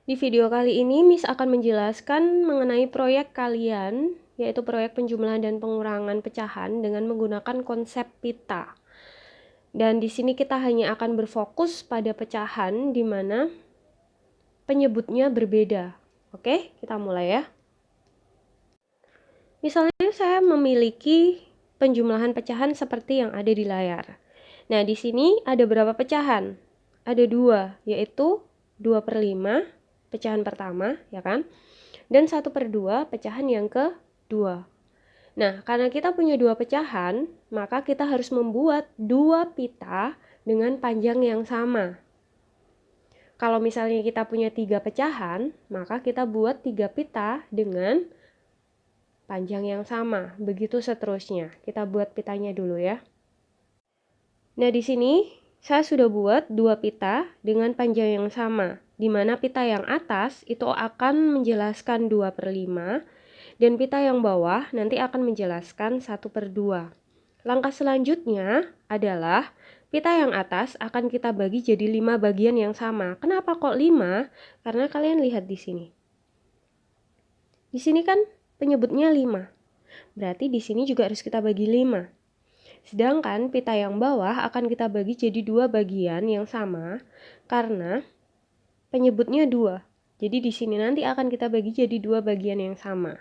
Di video kali ini, Miss akan menjelaskan mengenai proyek kalian, yaitu proyek penjumlahan dan pengurangan pecahan dengan menggunakan konsep pita. Dan di sini kita hanya akan berfokus pada pecahan di mana penyebutnya berbeda. Oke, kita mulai ya. Misalnya saya memiliki penjumlahan pecahan seperti yang ada di layar. Nah, di sini ada berapa pecahan? Ada 2, yaitu 2/5 pecahan pertama, ya kan? Dan 1/2 pecahan yang kedua. Nah, karena kita punya 2 pecahan, maka kita harus membuat 2 pita dengan panjang yang sama. Kalau misalnya kita punya 3 pecahan, maka kita buat 3 pita dengan panjang yang sama. Begitu seterusnya. Kita buat pitanya dulu ya. Nah, di sini saya sudah buat 2 pita dengan panjang yang sama, di mana pita yang atas itu akan menjelaskan 2/5 dan pita yang bawah nanti akan menjelaskan 1/2. Langkah selanjutnya adalah pita yang atas akan kita bagi jadi 5 bagian yang sama. Kenapa kok 5? Karena kalian lihat di sini. Di sini kan penyebutnya 5. Berarti di sini juga harus kita bagi 5. Sedangkan pita yang bawah akan kita bagi jadi 2 bagian yang sama karena penyebutnya 2. Jadi di sini nanti akan kita bagi jadi 2 bagian yang sama.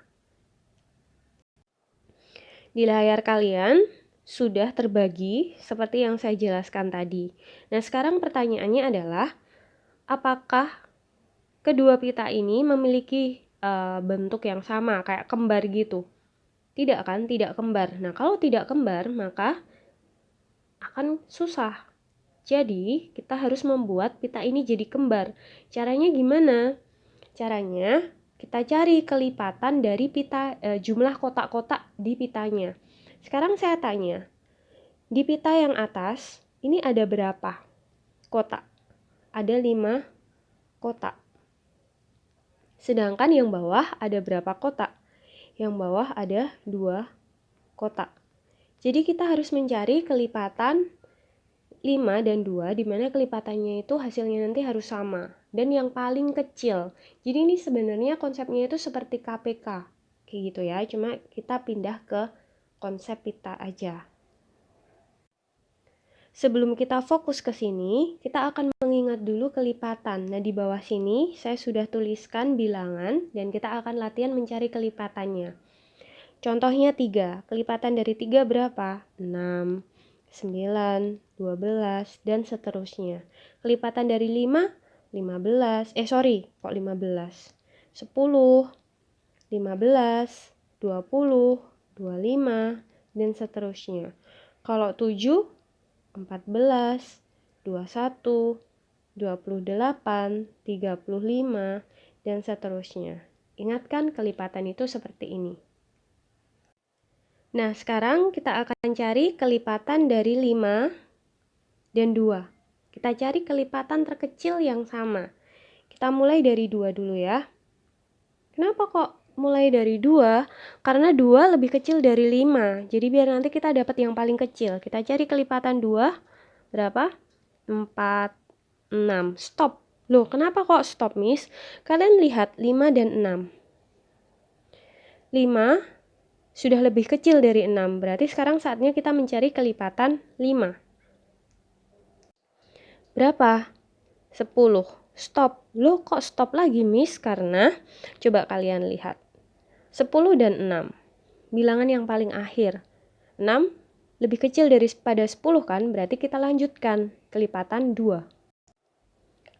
Di layar kalian sudah terbagi seperti yang saya jelaskan tadi. Nah, sekarang pertanyaannya adalah apakah kedua pita ini memiliki bentuk yang sama kayak kembar gitu? Tidak kan? Tidak kembar. Nah, kalau tidak kembar maka akan susah. Jadi, kita harus membuat pita ini jadi kembar. Caranya gimana? Caranya, kita cari kelipatan dari pita jumlah kotak-kotak di pitanya. Sekarang saya tanya, di pita yang atas, ini ada berapa kotak? Ada 5 kotak. Sedangkan yang bawah ada berapa kotak? Yang bawah ada 2 kotak. Jadi kita harus mencari kelipatan 5 dan 2, di mana kelipatannya itu hasilnya nanti harus sama. Dan yang paling kecil. Jadi ini sebenarnya konsepnya itu seperti KPK. Kayak gitu ya, cuma kita pindah ke konsep pita aja. Sebelum kita fokus ke sini, kita akan mengingat dulu kelipatan. Nah, di bawah sini saya sudah tuliskan bilangan dan kita akan latihan mencari kelipatannya. Contohnya 3. Kelipatan dari 3 berapa? 6, 9, 12, dan seterusnya. Kelipatan dari 5, 15. Kok 15? 10, 15, 20, 25, dan seterusnya. Kalau 7, 14, 21, 28, 35, dan seterusnya. Ingat kan kelipatan itu seperti ini. Nah, sekarang kita akan cari kelipatan dari 5 dan 2. Kita cari kelipatan terkecil yang sama. Kita mulai dari 2 dulu ya. Kenapa kok mulai dari 2? Karena 2 lebih kecil dari 5. Jadi biar nanti kita dapat yang paling kecil. Kita cari kelipatan 2. Berapa? 4, 6. Stop. Loh, kenapa kok stop, Miss? Kalian lihat 5 dan 6. 5 sudah lebih kecil dari 6. Berarti sekarang saatnya kita mencari kelipatan 5. Berapa? 10. Stop. Loh, kok stop lagi, Miss? Karena coba kalian lihat. 10 dan 6. Bilangan yang paling akhir. 6 lebih kecil daripada 10 kan? Berarti kita lanjutkan kelipatan 2.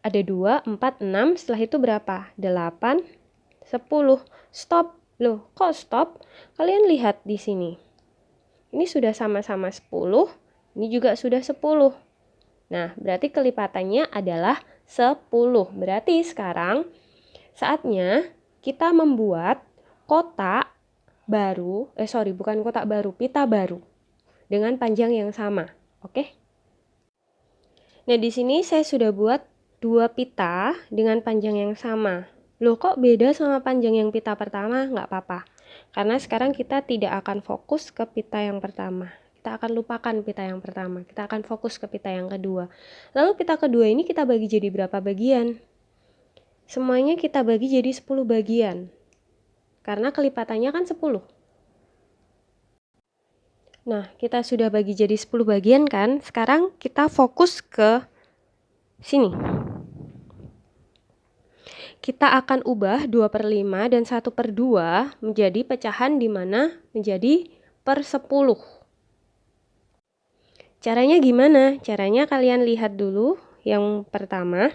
Ada 2, 4, 6. Setelah itu berapa? 8, 10. Stop. Loh, kok stop? Kalian lihat di sini. Ini sudah sama-sama 10. Ini juga sudah 10. Nah, berarti kelipatannya adalah 10. Berarti sekarang saatnya kita membuat kotak baru, bukan kotak baru, pita baru dengan panjang yang sama. Oke? Nah, di sini saya sudah buat 2 pita dengan panjang yang sama. Loh, kok beda sama panjang yang pita pertama? Nggak apa-apa. Karena sekarang kita tidak akan fokus ke pita yang pertama. Kita akan lupakan pita yang pertama. Kita akan fokus ke pita yang kedua. Lalu pita kedua ini kita bagi jadi berapa bagian? semuanya kita bagi jadi 10 bagian. Karena kelipatannya kan 10. Nah, kita sudah bagi jadi 10 bagian kan? Sekarang kita fokus ke sini. Kita akan ubah 2/5 dan 1/2 menjadi pecahan di mana menjadi per 10. Caranya gimana? Caranya kalian lihat dulu yang pertama.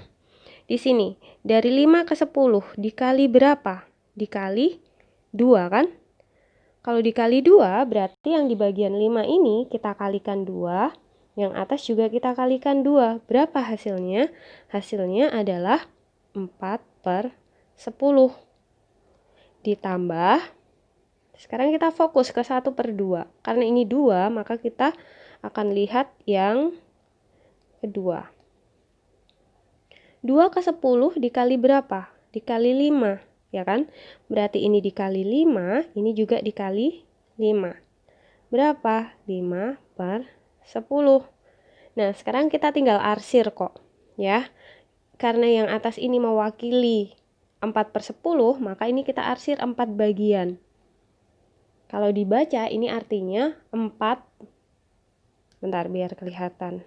Di sini, dari 5 ke 10 dikali berapa? Dikali 2 kan? Kalau dikali 2 berarti yang di bagian 5 ini kita kalikan 2. Yang atas juga kita kalikan 2. Berapa hasilnya? Hasilnya adalah 4/10. Ditambah, sekarang kita fokus ke 1/2. Karena ini 2, maka kita akan lihat yang kedua. 2 ke 10 dikali berapa? Dikali 5, ya kan? Berarti ini dikali 5, ini juga dikali 5. Berapa? 5/10. Nah, sekarang kita tinggal arsir kok, ya. Karena yang atas ini mewakili 4/10, maka ini kita arsir 4 bagian. Kalau dibaca, ini artinya 4, bentar biar kelihatan.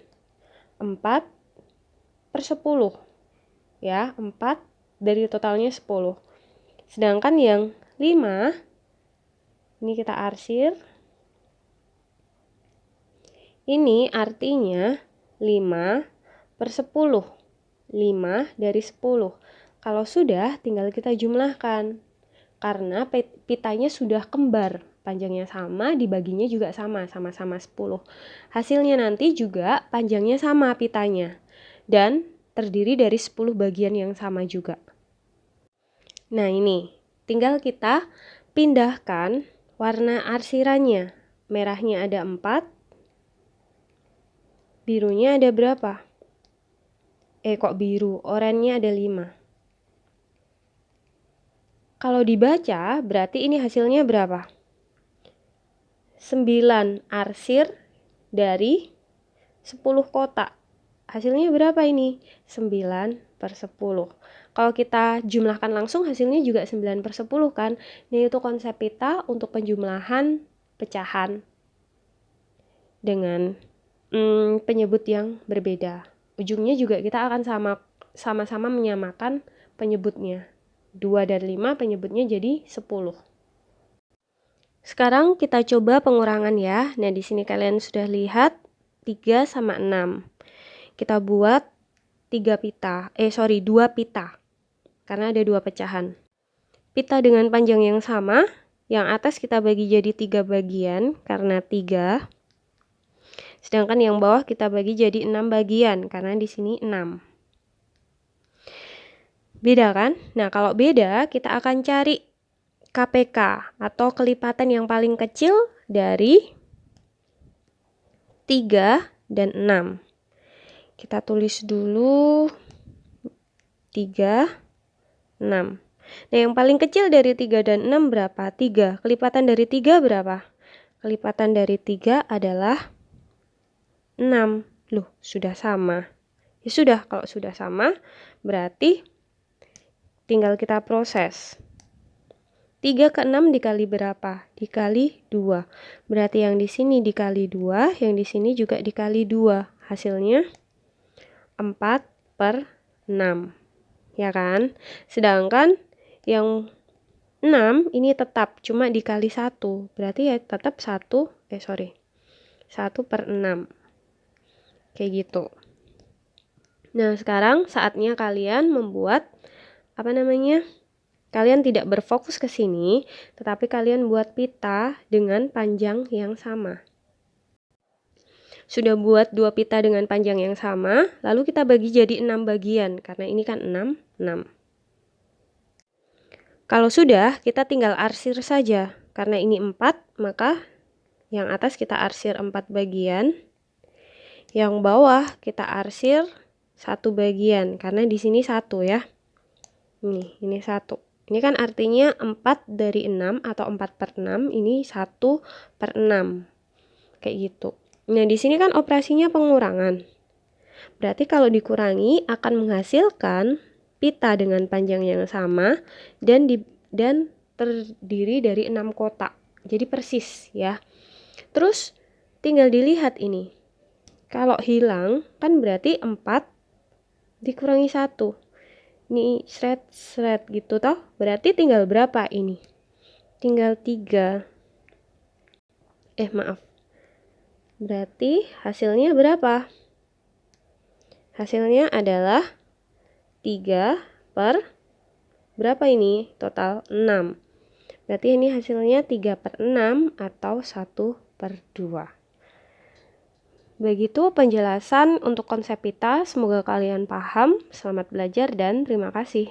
4/10. Ya, 4 dari totalnya 10. Sedangkan yang 5, ini kita arsir. Ini artinya 5/10. 5 dari 10. Kalau sudah, tinggal kita jumlahkan. Karena pitanya sudah kembar. Panjangnya sama, dibaginya juga sama-sama 10. Hasilnya nanti juga panjangnya sama pitanya. Dan terdiri dari 10 bagian yang sama juga. Nah, ini tinggal kita pindahkan warna arsirannya. Merahnya ada 4, birunya ada berapa? Kok biru? Oranye ada 5. Kalau dibaca, berarti ini hasilnya berapa? 9 arsir dari 10 kotak. Hasilnya berapa ini? 9/10. Kalau kita jumlahkan langsung hasilnya juga 9/10 kan. Nah, itu konsep pita untuk penjumlahan pecahan dengan penyebut yang berbeda. Ujungnya juga kita akan sama-sama menyamakan penyebutnya. 2 dan 5 penyebutnya jadi 10. Sekarang kita coba pengurangan ya. Nah, di sini kalian sudah lihat 3 sama 6. Kita buat 2 pita. Karena ada 2 pecahan. Pita dengan panjang yang sama, yang atas kita bagi jadi 3 bagian karena 3. Sedangkan yang bawah kita bagi jadi 6 bagian karena di sini 6. Beda kan? Nah, kalau beda kita akan cari KPK atau kelipatan yang paling kecil dari 3 dan 6. Kita tulis dulu 3, 6. Nah, yang paling kecil dari 3 dan 6 berapa? 3. Kelipatan dari 3 berapa? Kelipatan dari 3 adalah 6. Loh, sudah sama. Ya sudah, kalau sudah sama, berarti tinggal kita proses. 3 ke 6 dikali berapa? Dikali 2. Berarti yang di sini dikali 2, yang di sini juga dikali 2. Hasilnya 4/6. Ya kan? Sedangkan yang 6 ini tetap cuma dikali 1. Berarti ya tetap 1/6. Kayak gitu. Nah, sekarang saatnya kalian membuat kalian tidak berfokus ke sini, tetapi kalian buat pita dengan panjang yang sama. Sudah buat 2 pita dengan panjang yang sama, lalu kita bagi jadi 6 bagian, karena ini kan 6, 6. Kalau sudah, kita tinggal arsir saja. Karena ini 4, maka yang atas kita arsir 4 bagian. Yang bawah kita arsir 1 bagian, karena di sini 1 ya. Ini 1. Ini kan artinya 4 dari 6 atau 4/6, ini 1/6. Kayak gitu. Nah, di sini kan operasinya pengurangan. Berarti kalau dikurangi akan menghasilkan pita dengan panjang yang sama dan terdiri dari 6 kotak. Jadi persis ya. Terus tinggal dilihat ini. Kalau hilang kan berarti 4 dikurangi 1. Ini seret gitu toh. Berarti tinggal berapa ini? Tinggal 3. Maaf. Berarti hasilnya berapa? Hasilnya adalah 3 per berapa ini? Total 6. Berarti ini hasilnya 3/6 atau 1/2. Begitu penjelasan untuk konsep pita. Semoga kalian paham. Selamat belajar dan terima kasih.